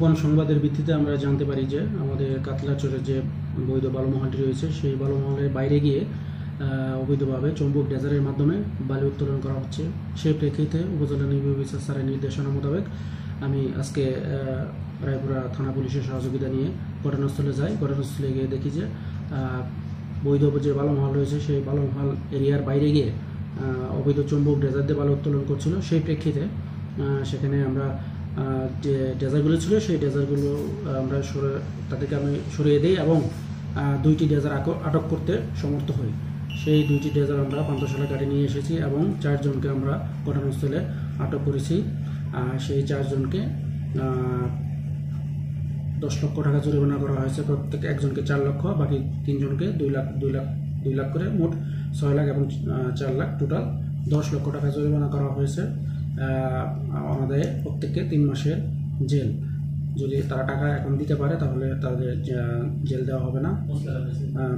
গোপন সংবাদের ভিত্তিতে আমরা জানতে পারি যে আমাদের কাতলাচরের যে বৈধ বালুমহালটি রয়েছে সেই বালুমহালের বাইরে গিয়ে অবৈধভাবে চুম্বক ড্রেজারের মাধ্যমে বালি উত্তোলন করা হচ্ছে। সেই প্রেক্ষিতে উপজেলা নির্বাহী অফিসার স্যারের নির্দেশনা মোতাবেক আমি আজকে রায়পুরা থানা পুলিশের সহযোগিতা নিয়ে ঘটনাস্থলে যাই। ঘটনাস্থলে গিয়ে দেখি যে বৈধ যে বালুমহাল রয়েছে সেই বালুমহাল এরিয়ার বাইরে গিয়ে অবৈধ চুম্বক ড্রেজার দিয়ে বালু উত্তোলন করছিল। সেই প্রেক্ষিতে সেখানে আমরা যে ড্রেজারগুলো ছিল সেই ড্রেজারগুলো আমরা তাদেরকে আমি সরিয়ে দিই এবং 2টি ড্রেজার আটক করতে সমর্থ হই। সেই 2টি ড্রেজার আমরা পান্থশালা ঘাটে নিয়ে এসেছি এবং 4 জনকে আমরা ঘটনাস্থলে আটক করেছি। সেই 4 জনকে 10 লক্ষ টাকা জরিমানা করা হয়েছে। প্রত্যেক একজনকে 4 লক্ষ, বাকি 3 জনকে 2 লাখ করে মোট 6 লাখ এবং 4 লাখ টোটাল 10 লক্ষ টাকা জরিমানা করা হয়েছে। আমাদের প্রত্যেককে 3 মাসের জেল। যদি তারা টাকা এখন দিতে পারে তাহলে তাদের জেল দেওয়া হবে না,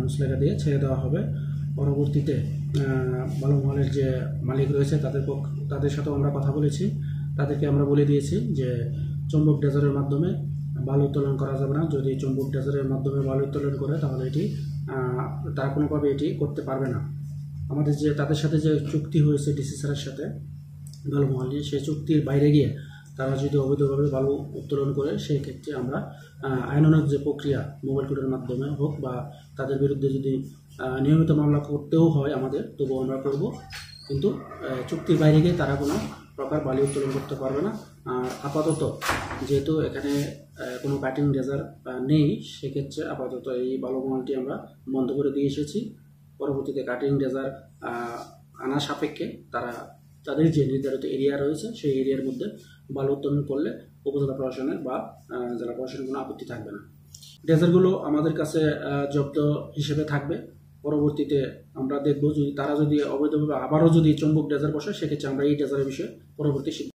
মুসলেখা দিয়ে ছেড়ে দেওয়া হবে। পরবর্তীতে বালুমহালের যে মালিক রয়েছে তাদের সাথেও আমরা কথা বলেছি। তাদেরকে আমরা বলে দিয়েছি যে চুম্বক ড্রেজারের মাধ্যমে বালু উত্তোলন করা যাবে না। যদি চুম্বক ড্রেজারের মাধ্যমে বালু উত্তোলন করে তাহলে তারা কোনোভাবে এটি করতে পারবে না। আমাদের যে তাদের সাথে যে চুক্তি হয়েছে ডিসি স্যারের সাথে বালুমহাল নিয়ে, সেই চুক্তির বাইরে গিয়ে তারা যদি অবৈধভাবে বালু উত্তোলন করে সেই ক্ষেত্রে আমরা আইনানুগ যে প্রক্রিয়া মোবাইল কোর্টের মাধ্যমে হোক বা তাদের বিরুদ্ধে যদি নিয়মিত মামলা করতেও হয় আমাদের, তবুও আমরা করব। কিন্তু চুক্তির বাইরে গিয়ে তারা কোনো প্রকার বালি উত্তোলন করতে পারবে না। আর আপাতত যেহেতু এখানে কোনো কাটিং ড্রেজার নেই, সেক্ষেত্রে আপাতত এই বালুমহালটি আমরা বন্ধ করে দিয়ে এসেছি। পরবর্তীতে কাটিং ড্রেজার আনা সাপেক্ষে তাদের যে নির্ধারিত এরিয়া রয়েছে সেই এরিয়ার মধ্যে বালু উত্তোলন করলে উপজেলা প্রশাসনের বা জেলা প্রশাসনের কোনো আপত্তি থাকবে না। ড্রেজারগুলো আমাদের কাছে জব্দ হিসেবে থাকবে। পরবর্তীতে আমরা দেখব যদি তারা অবৈধভাবে আবারও যদি চুম্বক ড্রেজার বসে, সেক্ষেত্রে আমরা এই ড্রেজারের বিষয়ে পরবর্তী